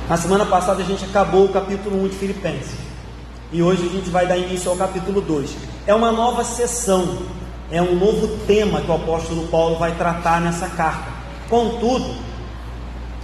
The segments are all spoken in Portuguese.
Na semana passada a gente acabou o capítulo 1 de Filipenses, e hoje a gente vai dar início ao capítulo 2. É uma nova sessão, é um novo tema que o apóstolo Paulo vai tratar nessa carta. Contudo,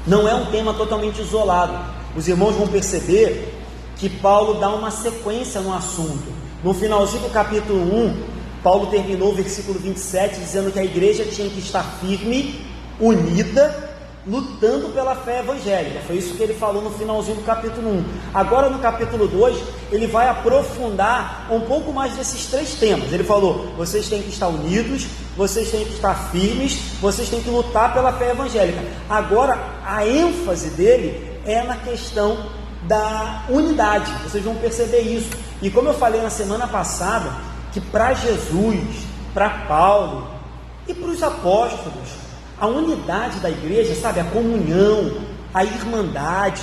não é um tema totalmente isolado. Os irmãos vão perceber que Paulo dá uma sequência no assunto. No finalzinho do capítulo 1, Paulo terminou o versículo 27 dizendo que a igreja tinha que estar firme, unida, lutando pela fé evangélica. Foi isso que ele falou no finalzinho do capítulo 1. Agora no capítulo 2, ele vai aprofundar um pouco mais desses três temas. Ele falou: vocês têm que estar unidos, vocês têm que estar firmes, vocês têm que lutar pela fé evangélica. Agora a ênfase dele é na questão da unidade. Vocês vão perceber isso. E como eu falei na semana passada, que para Jesus, para Paulo e para os apóstolos, a unidade da igreja, sabe, a comunhão, a irmandade,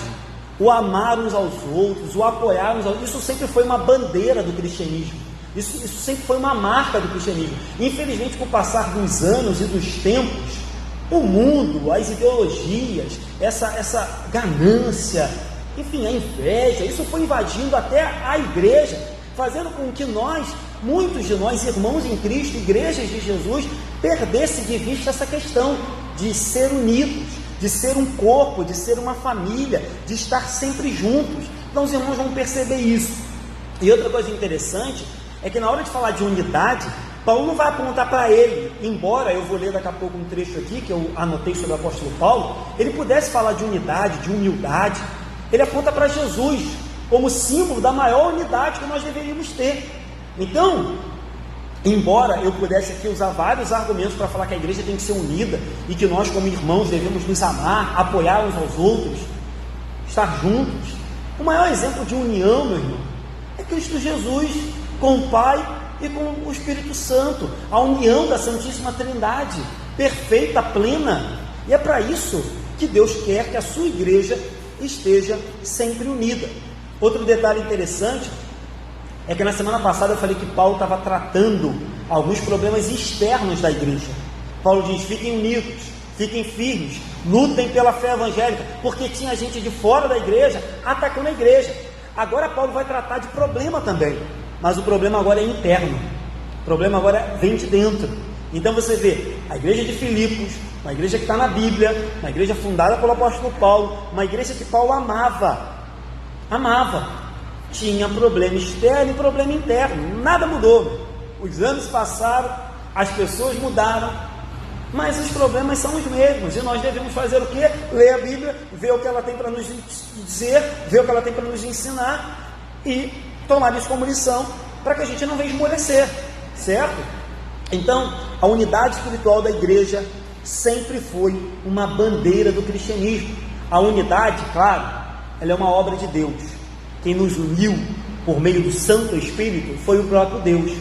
o amar uns aos outros, o apoiar uns aos outros, isso sempre foi uma bandeira do cristianismo, isso sempre foi uma marca do cristianismo. Infelizmente, com o passar dos anos e dos tempos, o mundo, as ideologias, essa ganância, enfim, a inveja, isso foi invadindo até a igreja, fazendo com que muitos de nós, irmãos em Cristo, igrejas de Jesus, perdesse de vista essa questão de ser unidos, de ser um corpo, de ser uma família, de estar sempre juntos. Então os irmãos vão perceber isso. E outra coisa interessante é que na hora de falar de unidade, Paulo não vai apontar para ele, embora eu vou ler daqui a pouco um trecho aqui que eu anotei sobre o apóstolo Paulo, ele pudesse falar de unidade, de humildade. Ele aponta para Jesus como símbolo da maior unidade que nós deveríamos ter. Então, embora eu pudesse aqui usar vários argumentos para falar que a igreja tem que ser unida e que nós como irmãos devemos nos amar, apoiar uns aos outros, estar juntos, o maior exemplo de união, meu irmão, é Cristo Jesus com o Pai e com o Espírito Santo, a união da Santíssima Trindade, perfeita, plena. E é para isso que Deus quer que a sua igreja esteja sempre unida. Outro detalhe interessante é que na semana passada eu falei que Paulo estava tratando alguns problemas externos da igreja. Paulo diz: fiquem unidos, fiquem firmes, lutem pela fé evangélica, porque tinha gente de fora da igreja atacando a igreja. Agora Paulo vai tratar de problema também, mas o problema agora é interno, o problema agora vem de dentro. Então você vê a igreja de Filipos, uma igreja que está na Bíblia, uma igreja fundada pelo apóstolo Paulo, uma igreja que Paulo amava, tinha problema externo e problema interno. Nada mudou, os anos passaram, as pessoas mudaram, mas os problemas são os mesmos, e nós devemos fazer o quê? Ler a Bíblia, ver o que ela tem para nos dizer, ver o que ela tem para nos ensinar e tomar isso como lição, para que a gente não venha esmorecer, certo? Então, a unidade espiritual da igreja sempre foi uma bandeira do cristianismo. A unidade, claro, ela é uma obra de Deus. Quem nos uniu por meio do Santo Espírito foi o próprio Deus.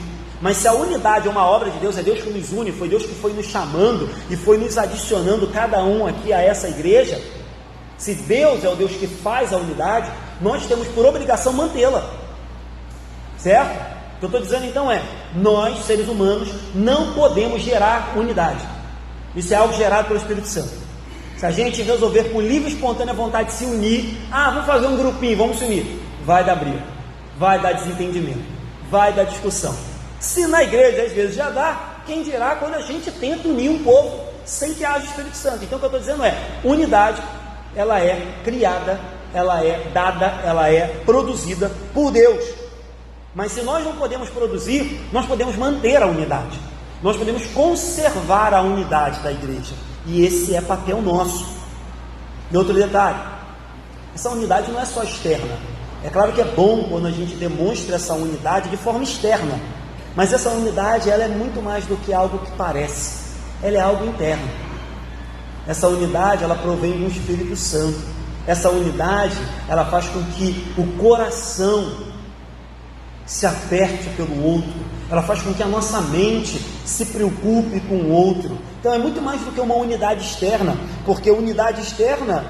Mas se a unidade é uma obra de Deus, é Deus que nos une, foi Deus que foi nos chamando e foi nos adicionando cada um aqui a essa igreja. Se Deus é o Deus que faz a unidade, nós temos por obrigação mantê-la, certo? O que eu estou dizendo então é: nós, seres humanos, não podemos gerar unidade. Isso é algo gerado pelo Espírito Santo. Se a gente resolver por livre e espontânea vontade se unir, vamos fazer um grupinho, vamos se unir, vai dar briga, vai dar desentendimento, vai dar discussão. Se na igreja às vezes já dá, quem dirá quando a gente tenta unir um povo sem que haja o Espírito Santo? Então o que eu estou dizendo é: unidade, ela é criada, ela é dada, ela é produzida por Deus. Mas se nós não podemos produzir, nós podemos manter a unidade, nós podemos conservar a unidade da igreja, e esse é papel nosso. E outro detalhe, essa unidade não é só externa. É claro que é bom quando a gente demonstra essa unidade de forma externa, mas essa unidade, ela é muito mais do que algo que parece, ela é algo interno. Essa unidade, ela provém do Espírito Santo. Essa unidade, ela faz com que o coração se aperte pelo outro, ela faz com que a nossa mente se preocupe com o outro. Então é muito mais do que uma unidade externa, porque unidade externa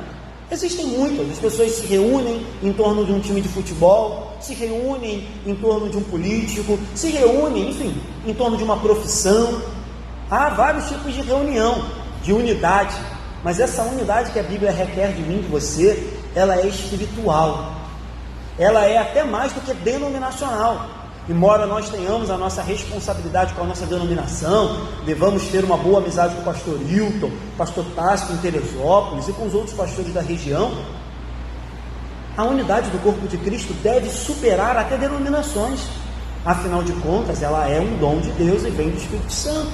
existem muitas. As pessoas se reúnem em torno de um time de futebol, se reúnem em torno de um político, se reúnem, enfim, em torno de uma profissão. Há vários tipos de reunião, de unidade, mas essa unidade que a Bíblia requer de mim, de você, ela é espiritual, ela é até mais do que denominacional. Embora nós tenhamos a nossa responsabilidade com a nossa denominação, devamos ter uma boa amizade com o pastor Hilton, pastor Tássio em Teresópolis e com os outros pastores da região, a unidade do corpo de Cristo deve superar até denominações. Afinal de contas, ela é um dom de Deus e vem do Espírito Santo.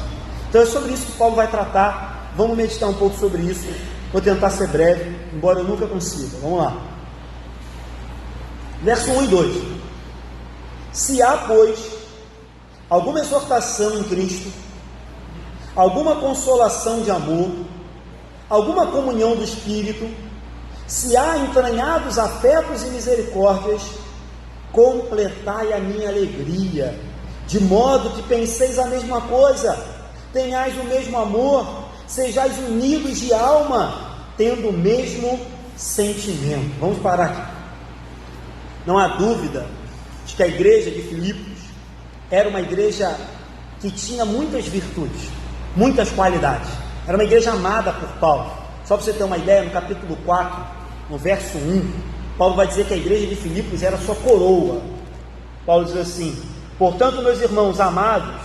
Então é sobre isso que Paulo vai tratar. Vamos meditar um pouco sobre isso. Vou tentar ser breve, embora eu nunca consiga. Vamos lá. Verso 1 e 2. Se há, pois, alguma exortação em Cristo, alguma consolação de amor, alguma comunhão do Espírito, se há entranhados afetos e misericórdias, completai a minha alegria, de modo que penseis a mesma coisa, tenhais o mesmo amor, sejais unidos de alma, tendo o mesmo sentimento. Vamos parar aqui. Não há dúvida de que a igreja de Filipos era uma igreja que tinha muitas virtudes, muitas qualidades. Era uma igreja amada por Paulo. Só para você ter uma ideia, no capítulo 4, no verso 1, Paulo vai dizer que a igreja de Filipos era sua coroa. Paulo diz assim: portanto, meus irmãos amados,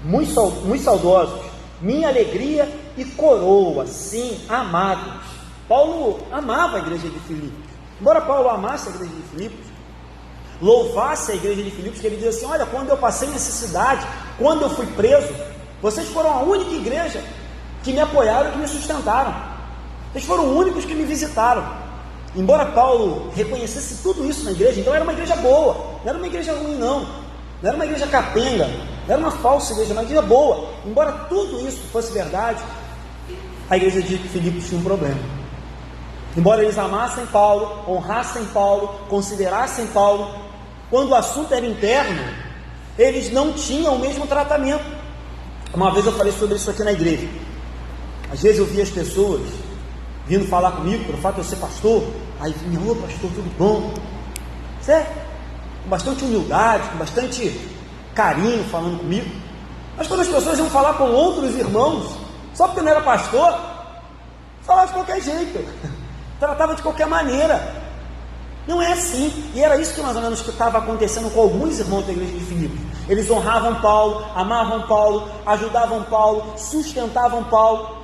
muito saudosos, minha alegria e coroa, sim, amados. Paulo amava a igreja de Filipos. Embora Paulo amasse a igreja de Filipos, louvasse a igreja de Filipos, que ele diz assim: olha, quando eu passei necessidade, quando eu fui preso, vocês foram a única igreja que me apoiaram e que me sustentaram. Vocês foram os únicos que me visitaram. Embora Paulo reconhecesse tudo isso na igreja, então era uma igreja boa, não era uma igreja ruim não era uma igreja capenga, não era uma falsa igreja, uma igreja boa. Embora tudo isso fosse verdade, a igreja de Filipos tinha um problema. Embora eles amassem Paulo, honrassem Paulo, considerassem Paulo, quando o assunto era interno, eles não tinham o mesmo tratamento. Uma vez eu falei sobre isso aqui na igreja. Às vezes eu via as pessoas vindo falar comigo, pelo fato de eu ser pastor, aí vinha: ô pastor, tudo bom? Certo? Com bastante humildade, com bastante carinho falando comigo. Mas quando as pessoas iam falar com outros irmãos, só porque não era pastor, falava de qualquer jeito, tratava de qualquer maneira. Não é assim. E era isso que mais ou menos que estava acontecendo com alguns irmãos da igreja de Filipos. Eles honravam Paulo, amavam Paulo, ajudavam Paulo, sustentavam Paulo.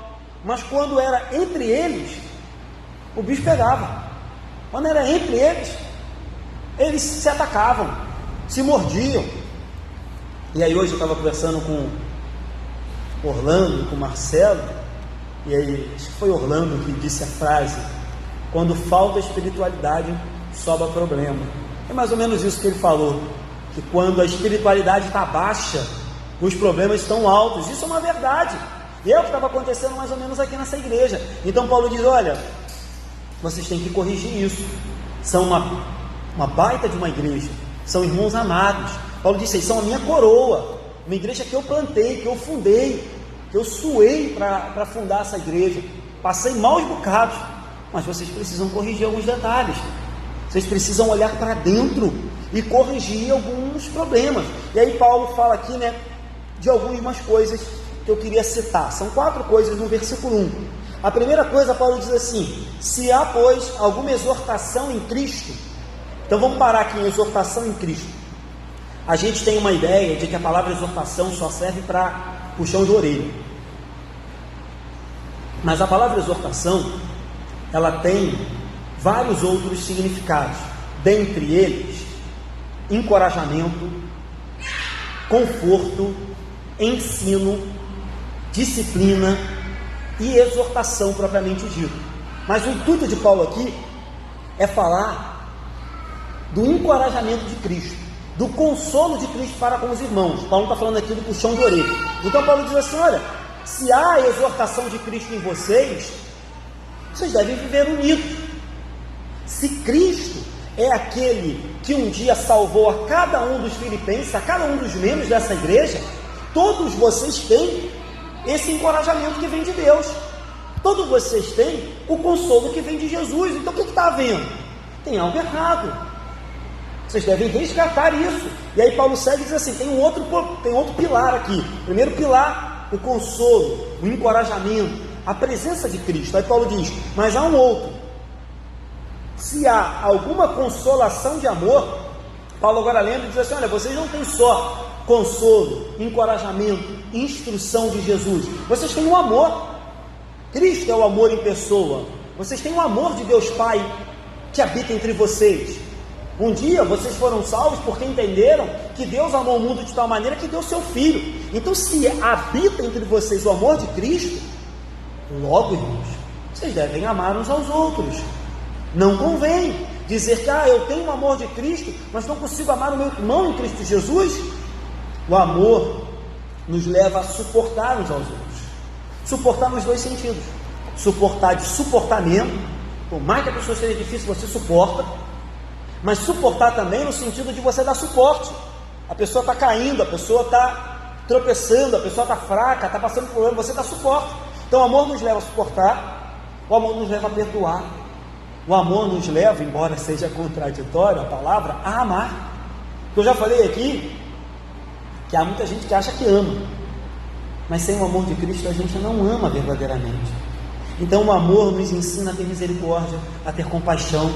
Mas quando era entre eles, o bicho pegava. Quando era entre eles se atacavam, se mordiam. E aí hoje eu estava conversando com Orlando, com Marcelo, e aí acho que foi Orlando que disse a frase: quando falta espiritualidade, sobra problema. É mais ou menos isso que ele falou, que quando a espiritualidade está baixa, os problemas estão altos. Isso é uma verdade. E é o que estava acontecendo mais ou menos aqui nessa igreja. Então Paulo diz: olha, vocês têm que corrigir isso. São uma baita de uma igreja, são irmãos amados. Paulo disse: eles são a minha coroa, uma igreja que eu plantei, que eu fundei, que eu suei para fundar essa igreja. Passei maus bocados, mas vocês precisam corrigir alguns detalhes. Vocês precisam olhar para dentro e corrigir alguns problemas. E aí Paulo fala aqui, de algumas coisas que eu queria citar. São 4 coisas no versículo 1. A primeira coisa, Paulo diz assim: se há, pois, alguma exortação em Cristo. Então vamos parar aqui em exortação em Cristo. A gente tem uma ideia de que a palavra exortação só serve para puxão de orelha. Mas a palavra exortação, ela tem vários outros significados. Dentre eles, encorajamento, conforto, ensino, disciplina e exortação propriamente dito. Mas o intuito de Paulo aqui é falar do encorajamento de Cristo, do consolo de Cristo para com os irmãos. Paulo está falando aqui do puxão de orelha. Então Paulo diz assim: olha, se há a exortação de Cristo em vocês, vocês devem viver unidos. Se Cristo é aquele que um dia salvou a cada um dos filipenses, a cada um dos membros dessa igreja, todos vocês têm esse encorajamento que vem de Deus. Todos vocês têm o consolo que vem de Jesus. Então o que está havendo? Tem algo errado. Vocês devem resgatar isso. E aí Paulo segue e diz assim: tem outro pilar aqui. Primeiro pilar, o consolo, o encorajamento, a presença de Cristo. Aí Paulo diz: mas há um outro. se há alguma consolação de amor, Paulo agora lembra e diz assim: olha, vocês não têm só consolo, encorajamento, instrução de Jesus, vocês têm um amor. Cristo é o amor em pessoa. Vocês têm o amor de Deus Pai que habita entre vocês. Um dia vocês foram salvos porque entenderam que Deus amou o mundo de tal maneira que deu seu Filho. Então, se habita entre vocês o amor de Cristo, logo, irmãos, vocês devem amar uns aos outros. Não convém dizer que eu tenho o amor de Cristo, mas não consigo amar o meu irmão em Cristo Jesus. O amor nos leva a suportar uns aos outros. Suportar nos dois sentidos. Suportar de suportamento, por mais que a pessoa seja difícil, você suporta. Mas suportar também no sentido de você dar suporte. A pessoa está caindo, a pessoa está tropeçando, a pessoa está fraca, está passando por problema, você dá suporte. Então o amor nos leva a suportar, o amor nos leva a perdoar. O amor nos leva, embora seja contraditório a palavra, a amar. Eu já falei aqui que há muita gente que acha que ama, mas sem o amor de Cristo a gente não ama verdadeiramente. Então o amor nos ensina a ter misericórdia, a ter compaixão,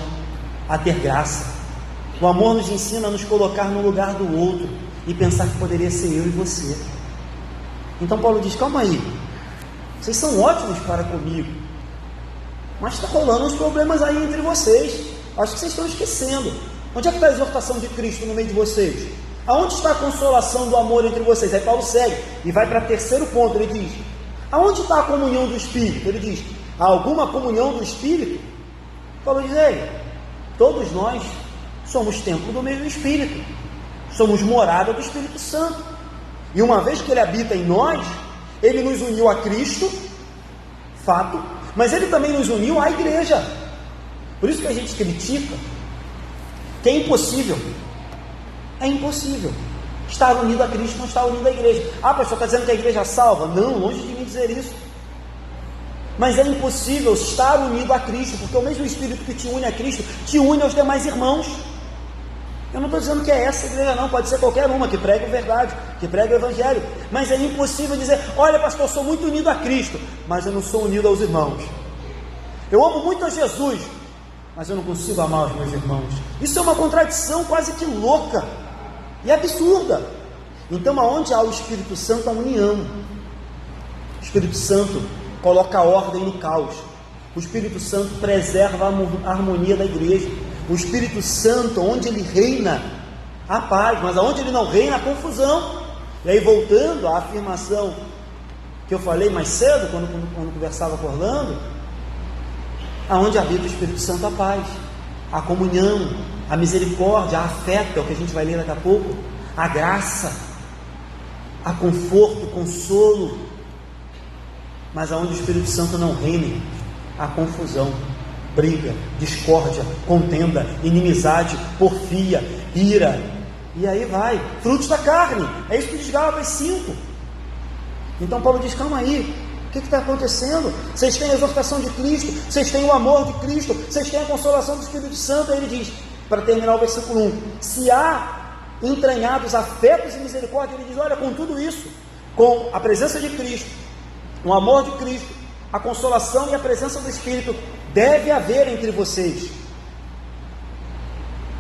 a ter graça. O amor nos ensina a nos colocar no lugar do outro e pensar que poderia ser eu e você. Então Paulo diz: calma aí, vocês são ótimos para comigo, mas está rolando uns problemas aí entre vocês. Acho que vocês estão esquecendo. Onde é que está a exortação de Cristo no meio de vocês? Aonde está a consolação do amor entre vocês? Aí Paulo segue e vai para o terceiro ponto. Ele diz: aonde está a comunhão do Espírito? Ele diz: há alguma comunhão do Espírito? Paulo diz: todos nós somos templo do mesmo Espírito, somos morada do Espírito Santo, e uma vez que Ele habita em nós, Ele nos uniu a Cristo, fato, mas Ele também nos uniu à igreja. Por isso que a gente critica que é impossível estar unido a Cristo, não estar unido à igreja. A pessoa está dizendo que a igreja salva? Não, longe de mim dizer isso. Mas é impossível estar unido a Cristo, porque o mesmo Espírito que te une a Cristo, te une aos demais irmãos. Eu não estou dizendo que é essa igreja não, pode ser qualquer uma, que prega a verdade, que prega o Evangelho, mas é impossível dizer: olha pastor, eu sou muito unido a Cristo, mas eu não sou unido aos irmãos. Eu amo muito a Jesus, mas eu não consigo amar os meus irmãos. Isso é uma contradição quase que louca e absurda. Então, aonde há o Espírito Santo, a união. O Espírito Santo coloca ordem no caos. O Espírito Santo preserva a harmonia da igreja. O Espírito Santo, onde ele reina, há paz, mas onde ele não reina, há confusão. E aí, voltando à afirmação que eu falei mais cedo, quando conversava com Orlando, aonde habita o Espírito Santo, há paz, a comunhão, a misericórdia, a afeto, é o que a gente vai ler daqui a pouco, a graça, a conforto, consolo. Mas aonde o Espírito Santo não reina, há confusão, briga, discórdia, contenda, inimizade, porfia, ira, e aí vai, frutos da carne. É isso que diz Gálatas 5. Então Paulo diz: calma aí, o que está acontecendo? Vocês têm a exortação de Cristo, vocês têm o amor de Cristo, vocês têm a consolação do Espírito Santo. Aí ele diz, para terminar o versículo 1, se há entranhados afetos e misericórdia, ele diz: olha, com tudo isso, com a presença de Cristo, o amor de Cristo, a consolação e a presença do Espírito, deve haver entre vocês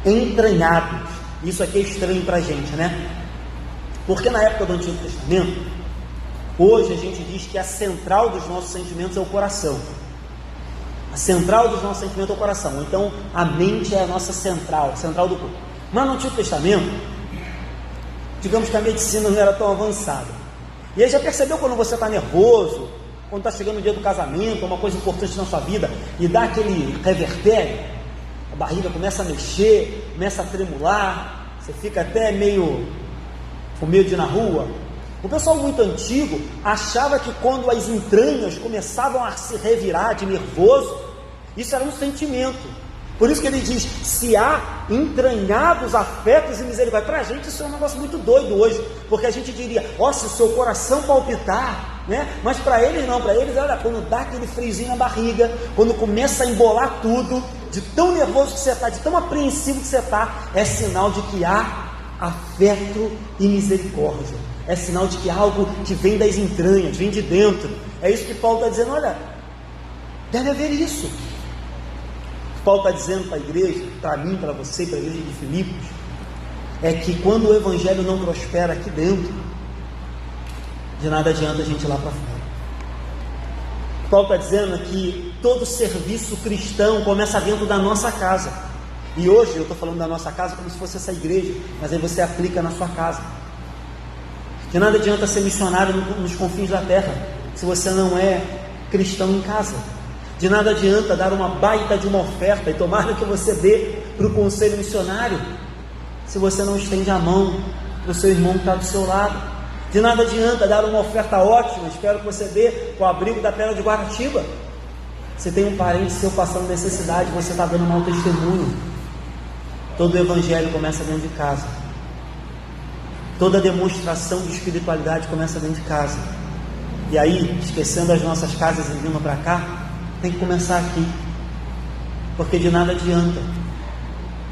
entranhados. Isso aqui é estranho para a gente, né? Porque na época do Antigo Testamento, hoje a gente diz que a central dos nossos sentimentos é o coração. A central dos nossos sentimentos é o coração. Então a mente é a nossa central do corpo. Mas no Antigo Testamento, digamos que a medicina não era tão avançada. E aí já percebeu quando você está nervoso, quando está chegando o dia do casamento, uma coisa importante na sua vida, e dá aquele revertério, a barriga começa a mexer, começa a tremular, você fica até meio com medo de ir na rua. O pessoal muito antigo achava que quando as entranhas começavam a se revirar de nervoso, isso era um sentimento. Por isso que ele diz: se há entranhados afetos e misericórdia. Para a gente isso é um negócio muito doido hoje, porque a gente diria: ó, se o seu coração palpitar, né? Mas para eles não, para eles, olha, quando dá aquele friozinho na barriga, quando começa a embolar tudo, de tão nervoso que você está, de tão apreensivo que você está, é sinal de que há afeto e misericórdia. É sinal de que há algo que vem das entranhas, vem de dentro. É isso que Paulo está dizendo: olha, deve haver isso. Paulo está dizendo para a igreja, para mim, para você, para a igreja de Filipos, é que quando o evangelho não prospera aqui dentro, de nada adianta a gente ir lá para fora. Paulo está dizendo que todo serviço cristão começa dentro da nossa casa. E hoje eu estou falando da nossa casa como se fosse essa igreja, mas aí você aplica na sua casa. De nada adianta ser missionário nos confins da terra, se você não é cristão em casa. De nada adianta dar uma baita de uma oferta, e tomara que você dê para o conselho missionário, se você não estende a mão para o seu irmão que está do seu lado. De nada adianta dar uma oferta ótima, espero que você dê para o abrigo da Pedra de Guaratiba. Você tem um parente seu passando necessidade, você está dando mau testemunho. Todo o evangelho começa dentro de casa. Toda demonstração de espiritualidade começa dentro de casa. E aí, esquecendo as nossas casas e vindo para cá, tem que começar aqui. Porque de nada adianta.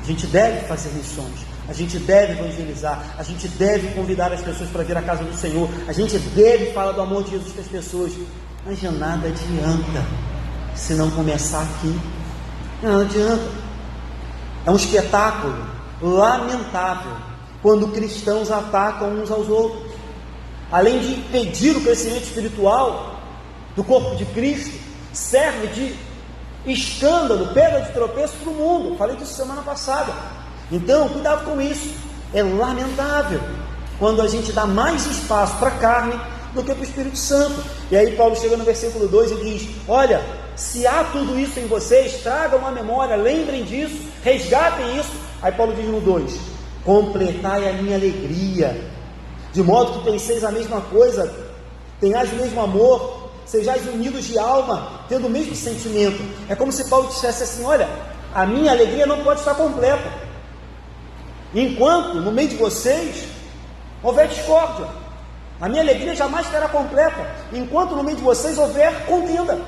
A gente deve fazer missões, a gente deve evangelizar, a gente deve convidar as pessoas para vir à casa do Senhor, a gente deve falar do amor de Jesus para as pessoas, mas de nada adianta se não começar aqui. Não adianta. É um espetáculo lamentável quando cristãos atacam uns aos outros. Além de impedir o crescimento espiritual do corpo de Cristo, serve de escândalo, pedra de tropeço para o mundo. Falei disso semana passada. Então, cuidado com isso. É lamentável quando a gente dá mais espaço para a carne do que para o Espírito Santo. E aí Paulo chega no versículo 2 e diz: olha, se há tudo isso em vocês, tragam a memória, lembrem disso, resgatem isso. Aí Paulo diz no 2: completai a minha alegria, de modo que penseis a mesma coisa, tenhais o mesmo amor, sejais unidos de alma, tendo o mesmo sentimento. É como se Paulo dissesse assim: olha, a minha alegria não pode estar completa enquanto no meio de vocês houver discórdia. A minha alegria jamais estará completa enquanto no meio de vocês houver contenda.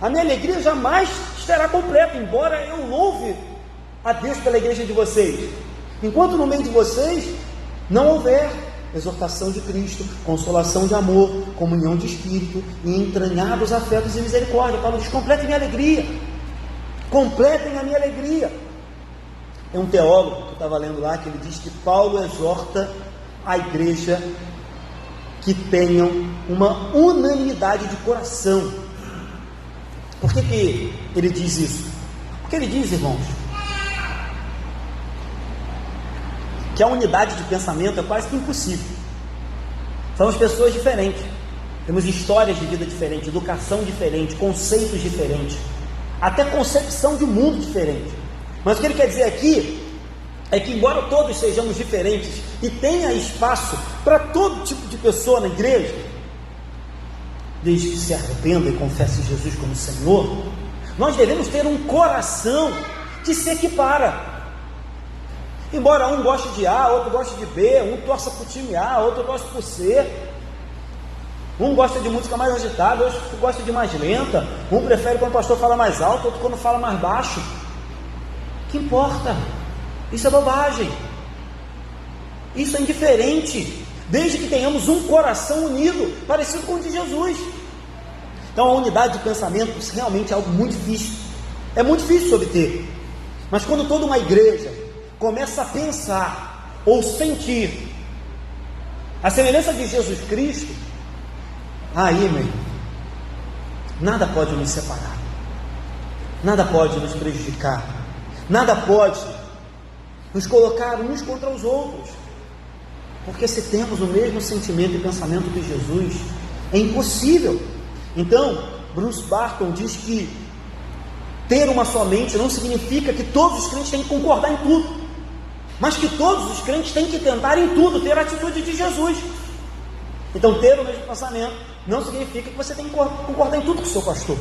A minha alegria jamais estará completa, embora eu louve a Deus pela igreja de vocês, enquanto no meio de vocês não houver exortação de Cristo, consolação de amor, comunhão de espírito e entranhados afetos e misericórdia. Paulo diz: completem a minha alegria, completem a minha alegria. É um teólogo que eu estava lendo lá, que ele diz que Paulo exorta a igreja que tenham uma unanimidade de coração. Por que ele diz isso? Porque ele diz, irmãos, que a unidade de pensamento é quase que impossível. Somos pessoas diferentes, temos histórias de vida diferentes, educação diferente, conceitos diferentes, até concepção de mundo diferente. Mas o que ele quer dizer aqui é que, embora todos sejamos diferentes e tenha espaço para todo tipo de pessoa na igreja, desde que se arrependa e confesse Jesus como Senhor, nós devemos ter um coração que se equipara. Embora um goste de A, outro goste de B, um torça para o time A, outro torce para o C, um gosta de música mais agitada, outro gosta de mais lenta, um prefere quando o pastor fala mais alto, outro quando fala mais baixo. Que importa? Isso é bobagem, isso é indiferente, desde que tenhamos um coração unido, parecido com o de Jesus. Então a unidade de pensamento realmente é algo muito difícil, é muito difícil de obter. Mas quando toda uma igreja começa a pensar ou sentir a semelhança de Jesus Cristo, aí, meu irmão, nada pode nos separar, nada pode nos prejudicar, nada pode nos colocar uns contra os outros, porque se temos o mesmo sentimento e pensamento que Jesus, é impossível. Então, Bruce Barton diz que ter uma só mente não significa que todos os crentes têm que concordar em tudo, mas que todos os crentes têm que tentar em tudo ter a atitude de Jesus. Então, ter o mesmo pensamento não significa que você tem que concordar em tudo com o seu pastor,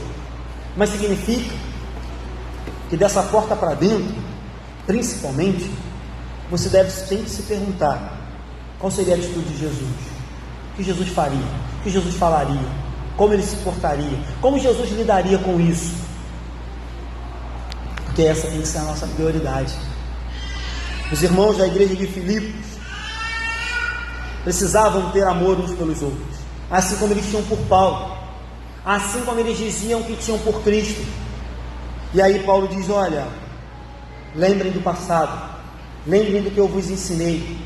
mas significa que dessa porta para dentro, principalmente, você tem que se perguntar: qual seria a atitude de Jesus? O que Jesus faria? O que Jesus falaria? Como ele se portaria? Como Jesus lidaria com isso? Porque essa tem que ser a nossa prioridade. Os irmãos da igreja de Filipos precisavam ter amor uns pelos outros, assim como eles tinham por Paulo, assim como eles diziam que tinham por Cristo. E aí Paulo diz: olha, lembrem do passado, lembrem do que eu vos ensinei.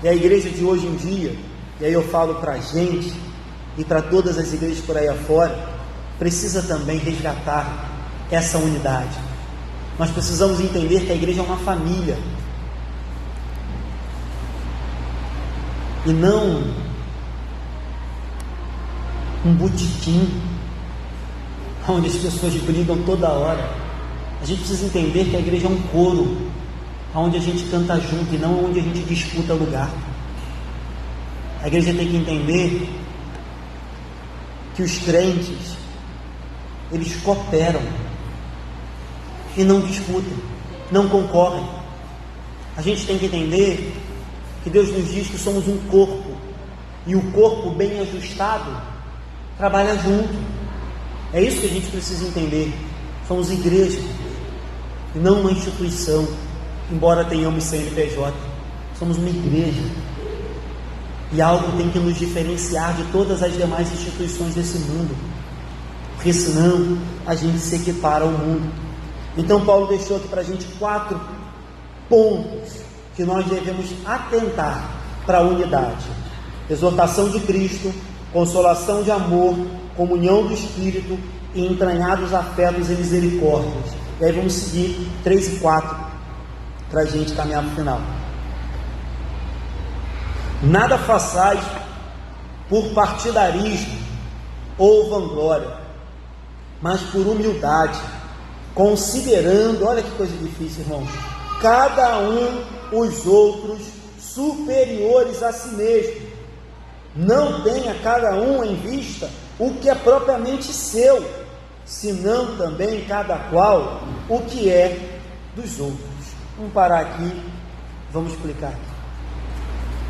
E a igreja de hoje em dia, e aí eu falo para a gente e para todas as igrejas por aí afora, precisa também resgatar essa unidade. Nós precisamos entender que a igreja é uma família e não um botequim onde as pessoas brigam toda hora. A gente precisa entender que a igreja é um coro onde a gente canta junto e não onde a gente disputa lugar. A igreja tem que entender que os crentes, eles cooperam e não disputam, não concorrem. A gente tem que entender que Deus nos diz que somos um corpo, e o corpo bem ajustado trabalha junto. É isso que a gente precisa entender. Somos igreja e não uma instituição, embora tenhamos CNPJ. Somos uma igreja, e algo tem que nos diferenciar de todas as demais instituições desse mundo, porque senão a gente se equipara ao mundo. Então Paulo deixou aqui para a gente 4 pontos que nós devemos atentar para a unidade: exortação de Cristo, consolação de amor, comunhão do Espírito e entranhados afetos e misericórdias. E aí vamos seguir 3 e 4 para a gente caminhar para o final. Nada façais por partidarismo ou vanglória, mas por humildade, considerando, olha que coisa difícil, irmãos, cada um os outros superiores a si mesmo. Não tenha cada um em vista o que é propriamente seu, senão também cada qual o que é dos outros. Vamos parar aqui, vamos explicar aqui.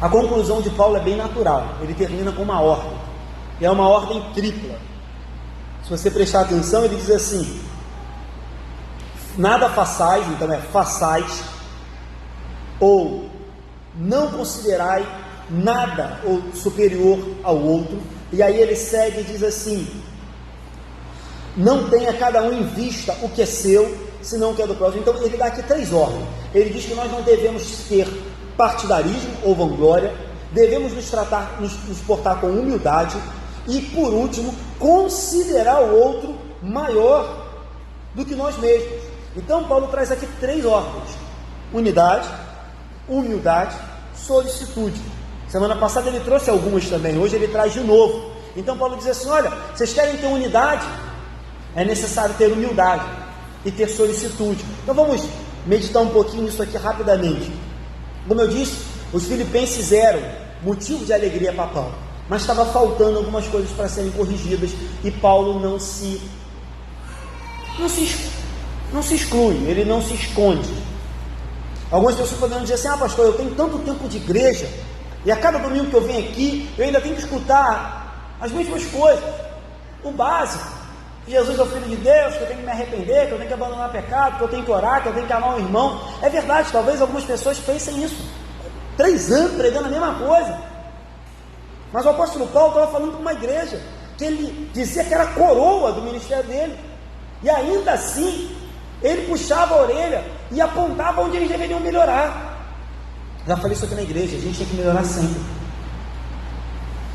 A conclusão de Paulo é bem natural, ele termina com uma ordem, e é uma ordem tripla. Se você prestar atenção, ele diz assim: nada façais, então é façais, ou não considerai nada ou superior ao outro. E aí ele segue e diz assim: não tenha cada um em vista o que é seu, senão o que é do próximo. Então ele dá aqui 3 ordens. Ele diz que nós não devemos ter partidarismo ou vanglória, devemos nos portar com humildade, e por último, considerar o outro maior do que nós mesmos. Então Paulo traz aqui 3 ordens: unidade, humildade, solicitude. Semana passada ele trouxe algumas também, hoje ele traz de novo. Então Paulo diz assim: olha, vocês querem ter unidade? É necessário ter humildade e ter solicitude. Então vamos meditar um pouquinho nisso aqui rapidamente. Como eu disse, os filipenses eram motivo de alegria para Paulo, mas estava faltando algumas coisas para serem corrigidas, e Paulo não se exclui, ele não se esconde. Algumas pessoas poderiam dizer assim: pastor, eu tenho tanto tempo de igreja, e a cada domingo que eu venho aqui, eu ainda tenho que escutar as mesmas coisas, o básico, que Jesus é o Filho de Deus, que eu tenho que me arrepender, que eu tenho que abandonar pecado, que eu tenho que orar, que eu tenho que amar o irmão. É verdade, talvez algumas pessoas pensem isso, 3 anos pregando a mesma coisa. Mas o apóstolo Paulo estava falando para uma igreja que ele dizia que era a coroa do ministério dele, e ainda assim ele puxava a orelha e apontava onde eles deveriam melhorar. Já falei isso aqui na igreja: a gente tem que melhorar sempre.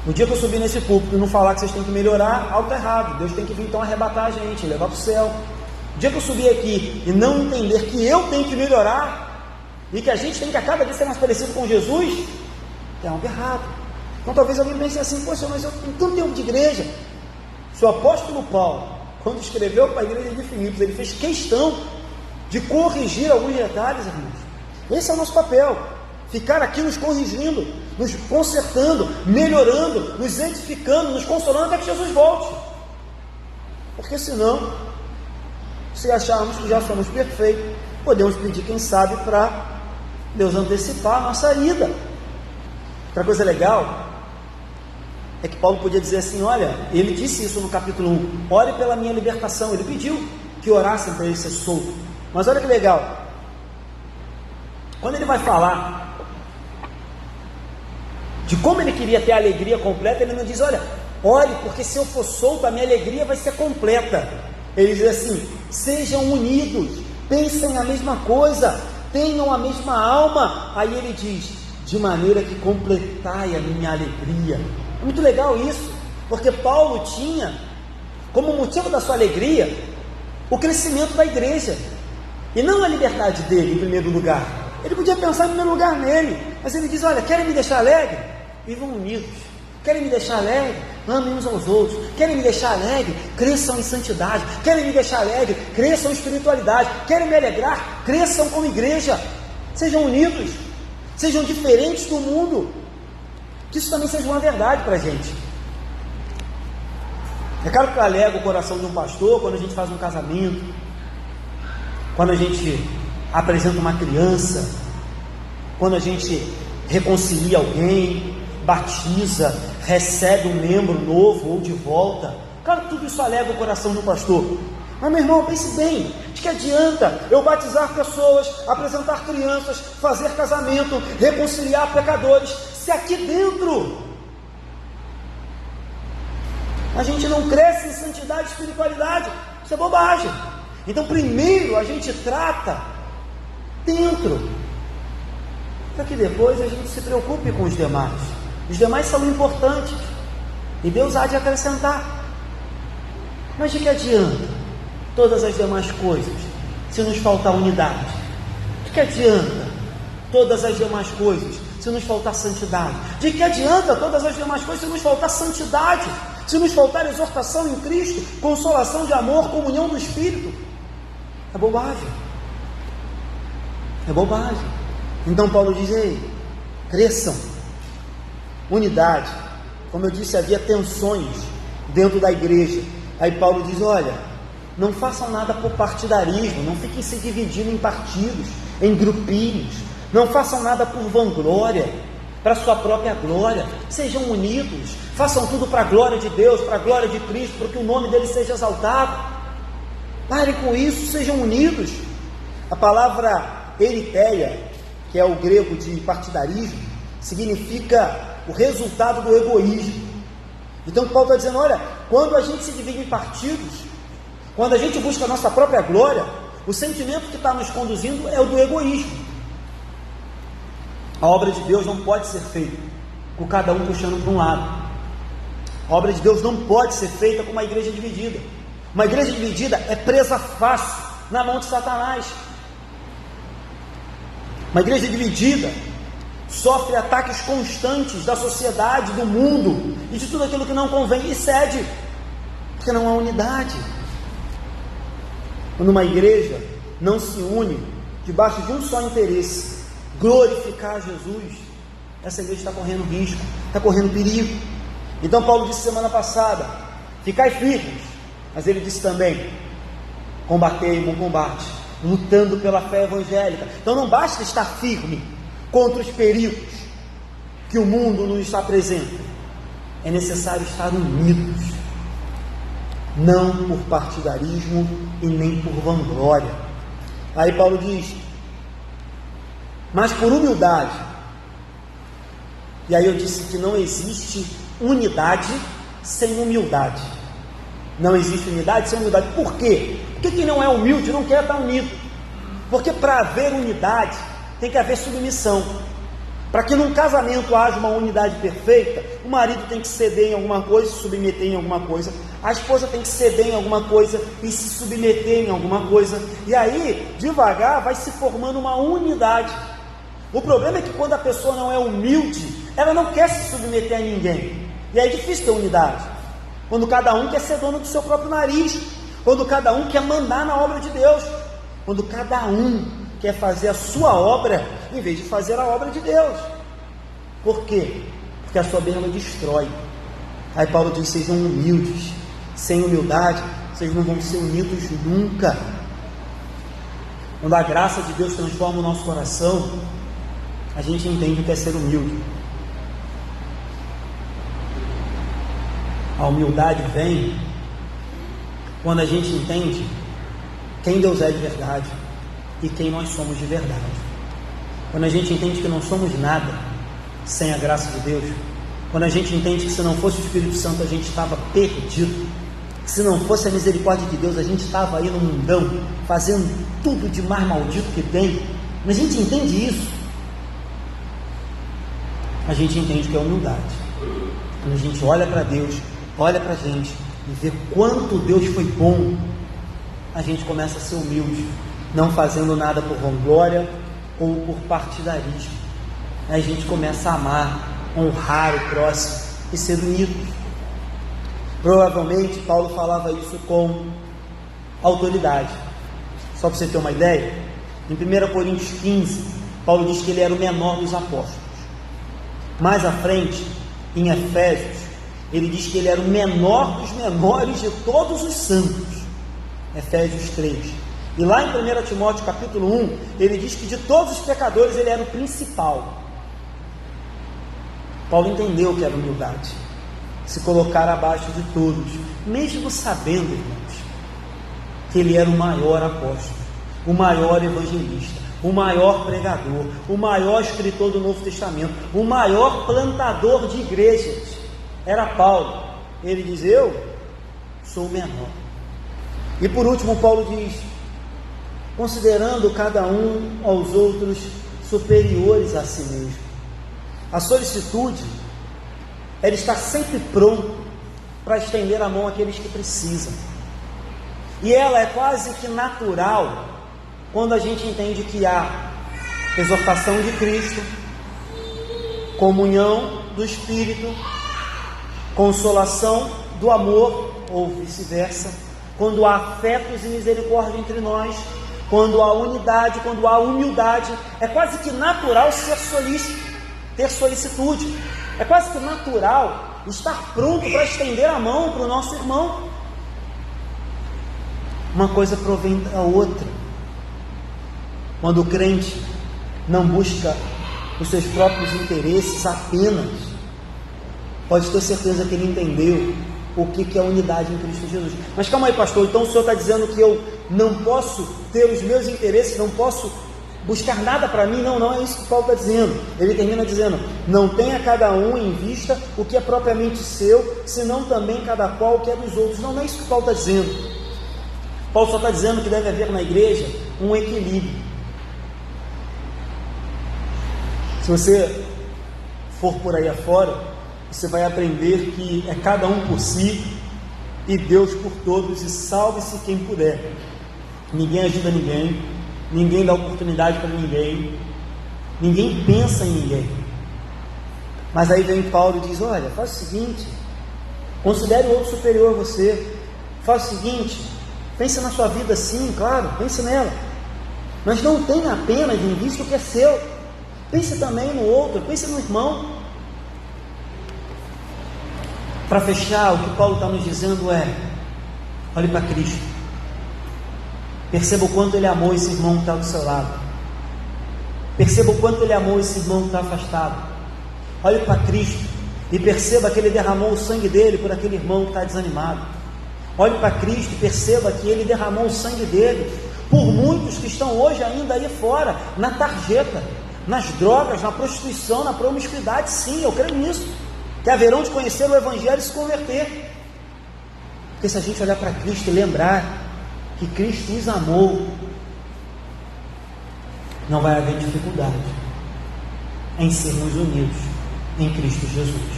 No dia que eu subir nesse púlpito e não falar que vocês têm que melhorar, algo está errado. Deus tem que vir então arrebatar a gente, levar para o céu. No dia que eu subir aqui e não entender que eu tenho que melhorar, e que a gente tem que a cada vez ser mais parecido com Jesus, tem algo errado. Então talvez alguém pense assim: poxa, mas eu tenho tanto tempo de igreja. Se o apóstolo Paulo, quando escreveu para a igreja de Filipos, ele fez questão de corrigir alguns detalhes, irmãos. Esse é o nosso papel: ficar aqui nos corrigindo, nos consertando, melhorando, nos edificando, nos consolando até que Jesus volte. Porque senão, se acharmos que já somos perfeitos, podemos pedir, quem sabe, para Deus antecipar a nossa ida. Outra coisa legal é que Paulo podia dizer assim: olha, ele disse isso no capítulo 1, ore pela minha libertação. Ele pediu que orassem para ele ser solto. Mas olha que legal, quando ele vai falar de como ele queria ter a alegria completa, ele não diz: olha, ore, porque se eu for solto, a minha alegria vai ser completa. Ele diz assim: sejam unidos, pensem a mesma coisa, tenham a mesma alma. Aí ele diz, de maneira que completai a minha alegria. É muito legal isso, porque Paulo tinha como motivo da sua alegria o crescimento da igreja, e não a liberdade dele em primeiro lugar. Ele podia pensar em primeiro lugar nele, mas ele diz, olha, querem me deixar alegre? Vivam unidos. Querem me deixar alegre? Amem uns aos outros. Querem me deixar alegre? Cresçam em santidade. Querem me deixar alegre? Cresçam em espiritualidade. Querem me alegrar? Cresçam como igreja. Sejam unidos, sejam diferentes do mundo, que isso também seja uma verdade para a gente. É claro que alega o coração de um pastor quando a gente faz um casamento, quando a gente apresenta uma criança, quando a gente reconcilia alguém, batiza, recebe um membro novo ou de volta. Claro que tudo isso alega o coração do pastor. Mas, meu irmão, pense bem, de que adianta eu batizar pessoas, apresentar crianças, fazer casamento, reconciliar pecadores, se aqui dentro a gente não cresce em santidade e espiritualidade? Isso é bobagem. Então, primeiro a gente trata dentro, para que depois a gente se preocupe com os demais. Os demais são importantes e Deus há de acrescentar. Mas de que adianta todas as demais coisas se nos faltar unidade? De que adianta todas as demais coisas se nos faltar santidade? De que adianta todas as demais coisas se nos faltar santidade? Se nos faltar exortação em Cristo, consolação de amor, comunhão do Espírito? É bobagem. É bobagem. Então Paulo diz, ei, cresçam. Unidade. Como eu disse, havia tensões dentro da igreja. Aí Paulo diz, olha, não façam nada por partidarismo, não fiquem se dividindo em partidos, em grupinhos, não façam nada por vanglória, para a sua própria glória. Sejam unidos, façam tudo para a glória de Deus, para a glória de Cristo, para que o nome dele seja exaltado. Parem com isso, sejam unidos. A palavra eritéia, que é o grego de partidarismo, significa o resultado do egoísmo. Então Paulo está dizendo, olha, quando a gente se divide em partidos, quando a gente busca a nossa própria glória, o sentimento que está nos conduzindo é o do egoísmo. A obra de Deus não pode ser feita com cada um puxando para um lado. A obra de Deus não pode ser feita com uma igreja dividida. Uma igreja dividida é presa fácil na mão de Satanás. Uma igreja dividida sofre ataques constantes da sociedade, do mundo e de tudo aquilo que não convém, e cede, porque não há unidade. Quando uma igreja não se une debaixo de um só interesse, glorificar Jesus, essa igreja está correndo risco, está correndo perigo. Então Paulo disse semana passada, ficai firmes, mas ele disse também, combatei o bom combate, lutando pela fé evangélica. Então não basta estar firme contra os perigos que o mundo nos apresenta, é necessário estar unidos, não por partidarismo e nem por vanglória. Aí Paulo diz, mas por humildade. E aí eu disse que não existe unidade sem humildade. Não existe unidade sem humildade. Por quê? Porque quem não é humilde não quer estar unido. Porque para haver unidade tem que haver submissão. Para que num casamento haja uma unidade perfeita, o marido tem que ceder em alguma coisa, se submeter em alguma coisa, a esposa tem que ceder em alguma coisa e se submeter em alguma coisa, e aí devagar vai se formando uma unidade. O problema é que quando a pessoa não é humilde, ela não quer se submeter a ninguém, e aí é difícil ter unidade. Quando cada um quer ser dono do seu próprio nariz, quando cada um quer mandar na obra de Deus, quando cada um quer fazer a sua obra, em vez de fazer a obra de Deus. Por quê? Porque a soberba destrói. Aí Paulo diz, sejam humildes. Sem humildade, vocês não vão ser unidos nunca. Quando a graça de Deus transforma o nosso coração, a gente entende o que é ser humilde. A humildade vem quando a gente entende quem Deus é de verdade e quem nós somos de verdade. Quando a gente entende que não somos nada sem a graça de Deus, quando a gente entende que se não fosse o Espírito Santo a gente estava perdido, que se não fosse a misericórdia de Deus a gente estava aí no mundão, fazendo tudo de mais maldito que tem, Quando a gente entende isso, a gente entende que é humildade. Quando a gente olha para Deus, olha para a gente e vê quanto Deus foi bom, a gente começa a ser humilde, não fazendo nada por vanglória ou por partidarismo. Aí a gente começa a amar, honrar o próximo e ser unido. Provavelmente Paulo falava isso com autoridade. Só para você ter uma ideia, em 1 Coríntios 15, Paulo diz que ele era o menor dos apóstolos. Mais à frente, em Efésios, ele diz que ele era o menor dos menores de todos os santos. Efésios 3. E lá em 1 Timóteo capítulo 1, ele diz que de todos os pecadores ele era o principal. Paulo entendeu que era humildade, se colocar abaixo de todos, mesmo sabendo, irmãos, que ele era o maior apóstolo, o maior evangelista, o maior pregador, o maior escritor do Novo Testamento, o maior plantador de igrejas. Era Paulo. Ele diz: eu sou o menor. E por último, Paulo diz: considerando cada um aos outros superiores a si mesmo. A solicitude é estar sempre pronto para estender a mão àqueles que precisam. E ela é quase que natural quando a gente entende que há exortação de Cristo, comunhão do Espírito, consolação do amor, ou vice-versa, quando há afetos e misericórdia entre nós, quando há unidade, quando há humildade. É quase que natural ser solícito, ter solicitude. É quase que natural estar pronto para estender a mão para o nosso irmão. Uma coisa provém da outra. Quando o crente não busca os seus próprios interesses apenas, pode ter certeza que ele entendeu o que é a unidade em Cristo Jesus. Mas calma aí, pastor, então o senhor está dizendo que eu não posso ter os meus interesses, não posso buscar nada para mim? Não, não é isso que Paulo está dizendo. Ele termina dizendo: não tenha cada um em vista o que é propriamente seu, senão também cada qual o que é dos outros. Não, não é isso que Paulo está dizendo. Paulo só está dizendo que deve haver na igreja um equilíbrio. Se você for por aí afora, você vai aprender que é cada um por si e Deus por todos, e salve-se quem puder. Ninguém ajuda ninguém, ninguém dá oportunidade para ninguém, ninguém pensa em ninguém. Mas aí vem Paulo e diz: olha, faz o seguinte, considere o outro superior a você. Faz o seguinte, pense na sua vida, sim, claro, pense nela, mas não tenha apenas em vista o que é seu. Pense também no outro, pense no irmão. Para fechar, o que Paulo está nos dizendo é: olhe para Cristo, perceba o quanto ele amou esse irmão que está do seu lado, perceba o quanto ele amou esse irmão que está afastado. Olhe para Cristo e perceba que ele derramou o sangue dele por aquele irmão que está desanimado. Olhe para Cristo e perceba que ele derramou o sangue dele por muitos que estão hoje ainda aí fora, na tarjeta, nas drogas, na prostituição, na promiscuidade. Sim, eu creio nisso, que haverão de conhecer o Evangelho e se converter. Porque se a gente olhar para Cristo e lembrar que Cristo nos amou, não vai haver dificuldade em sermos unidos em Cristo Jesus.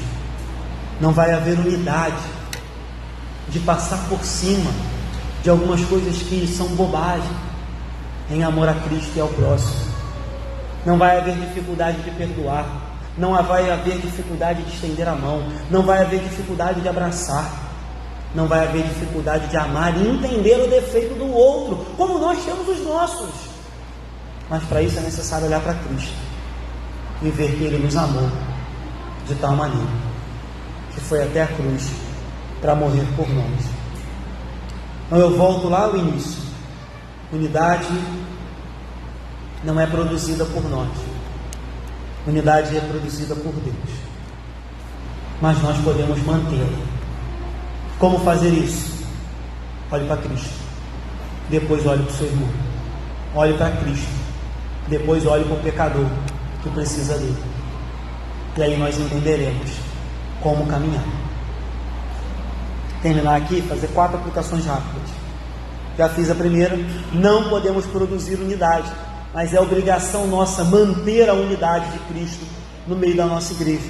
Não vai haver unidade de passar por cima de algumas coisas que são bobagem, em amor a Cristo e ao próximo. Não vai haver dificuldade de perdoar, não vai haver dificuldade de estender a mão, não vai haver dificuldade de abraçar, não vai haver dificuldade de amar e entender o defeito do outro, como nós temos os nossos. Mas para isso é necessário olhar para Cristo e ver que Ele nos amou de tal maneira que foi até a cruz para morrer por nós. Então eu volto lá ao início. Unidade não é produzida por nós, unidade é produzida por Deus, mas nós podemos mantê-la. Como fazer isso? Olhe para Cristo, depois olhe para o seu irmão. Olhe para Cristo, depois olhe para o pecador que precisa dele. E aí nós entenderemos como caminhar. Terminar aqui, fazer 4 aplicações rápidas. Já fiz a primeira: não podemos produzir unidade mas é obrigação nossa manter a unidade de Cristo no meio da nossa igreja.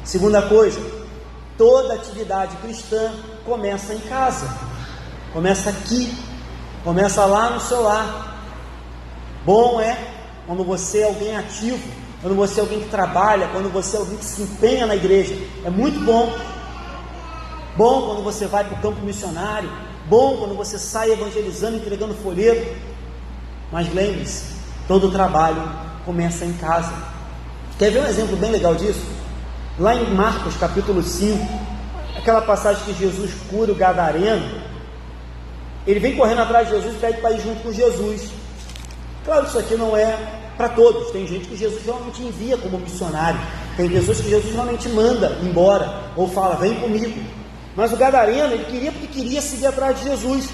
Segunda coisa, toda atividade cristã começa em casa, começa aqui, começa lá no seu lar. Bom é quando você é alguém ativo, quando você é alguém que trabalha, quando você é alguém que se empenha na igreja. É muito bom. Bom quando você vai para o campo missionário, bom quando você sai evangelizando, entregando folheto. Mas lembre-se, todo trabalho começa em casa. Quer ver um exemplo bem legal disso? Lá em Marcos capítulo 5, aquela passagem que Jesus cura o gadareno, ele vem correndo atrás de Jesus e pede para ir junto com Jesus. Claro, isso aqui não é para todos. Tem gente que Jesus realmente envia como missionário, tem pessoas que Jesus realmente manda embora, ou fala, vem comigo. Mas o gadareno, ele queria porque queria seguir atrás de Jesus.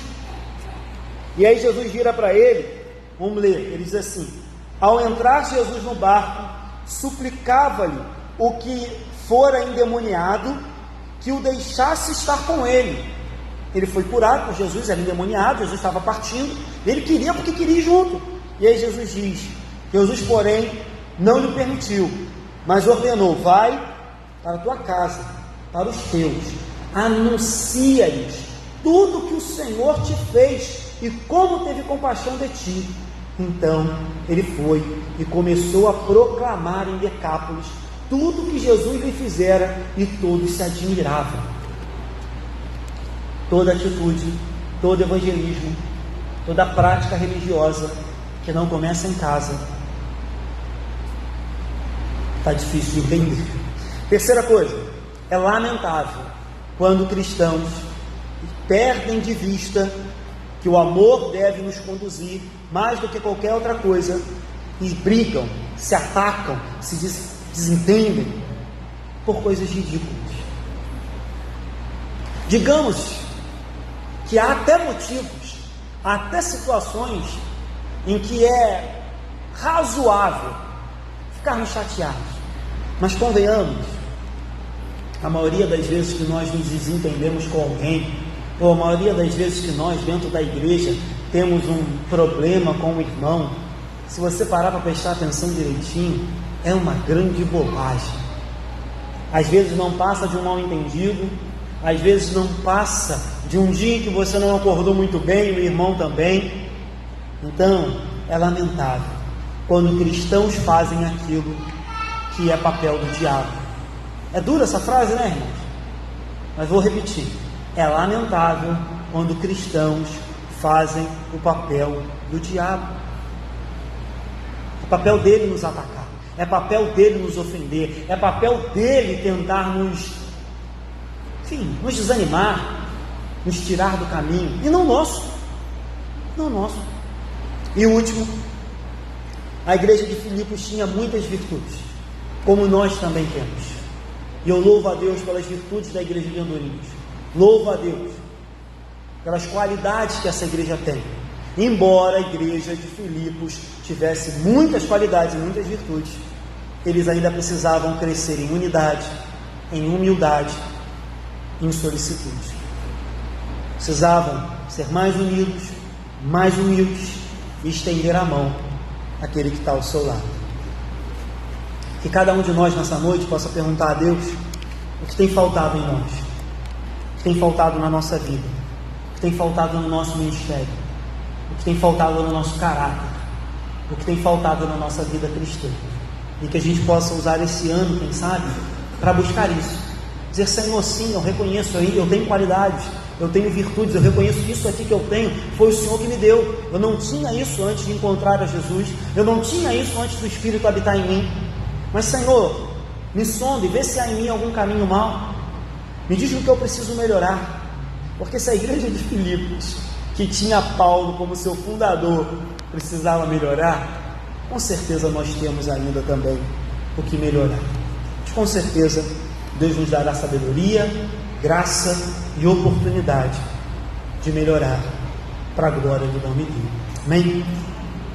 E aí Jesus vira para ele, vamos ler, ele diz assim: ao entrar Jesus no barco, suplicava-lhe o que fora endemoniado que o deixasse estar com ele. Ele foi curado por Jesus, era endemoniado, Jesus estava partindo, ele queria porque queria ir junto. E aí Jesus diz, Jesus porém não lhe permitiu, mas ordenou, vai para a tua casa, para os teus, anuncia-lhes tudo que o Senhor te fez e como teve compaixão de ti. Então ele foi e começou a proclamar em Decápolis tudo que Jesus lhe fizera, e todos se admiravam. Toda atitude, todo evangelismo, toda prática religiosa que não começa em casa está difícil de entender. Terceira coisa, é lamentável quando cristãos perdem de vista que o amor deve nos conduzir mais do que qualquer outra coisa, e brigam, se atacam, se desentendem por coisas ridículas. Digamos que há até motivos, há até situações em que é razoável ficarmos chateados, mas convenhamos, a maioria das vezes que nós nos desentendemos com alguém, ou a maioria das vezes que nós dentro da igreja temos um problema com um irmão, se você parar para prestar atenção direitinho, é uma grande bobagem. Às vezes não passa de um mal entendido, às vezes não passa de um dia em que você não acordou muito bem, o irmão também. Então é lamentável quando cristãos fazem aquilo que é papel do diabo. É dura essa frase, né, irmãos? Mas vou repetir, é lamentável quando cristãos fazem o papel do diabo. É papel dele nos atacar, é papel dele nos ofender, é papel dele tentar nos desanimar, nos tirar do caminho, e não nosso. E o último, a igreja de Filipos tinha muitas virtudes, como nós também temos, e eu louvo a Deus pelas virtudes da igreja de Andorinhos, louvo a Deus pelas qualidades que essa igreja tem, embora a igreja de Filipos tivesse muitas qualidades e muitas virtudes, eles ainda precisavam crescer em unidade, em humildade, em solicitude. Precisavam ser mais unidos, mais humildes e estender a mão àquele que está ao seu lado. Que cada um de nós nessa noite possa perguntar a Deus o que tem faltado em nós, o que tem faltado na nossa vida, o que tem faltado no nosso ministério, o que tem faltado no nosso caráter, o que tem faltado na nossa vida cristã, e que a gente possa usar esse ano, quem sabe, para buscar isso. Dizer, Senhor, sim, eu reconheço aí, eu tenho qualidades, eu tenho virtudes, eu reconheço que isso aqui que eu tenho foi o Senhor que me deu. Eu não tinha isso antes de encontrar a Jesus, eu não tinha isso antes do Espírito habitar em mim. Mas, Senhor, me sonde, vê se há em mim algum caminho mau, me diz o que eu preciso melhorar. Porque se a igreja de Filipos, que tinha Paulo como seu fundador, precisava melhorar, com certeza nós temos ainda também o que melhorar. Mas, com certeza Deus nos dará sabedoria, graça e oportunidade de melhorar para a glória do nome dele. Amém?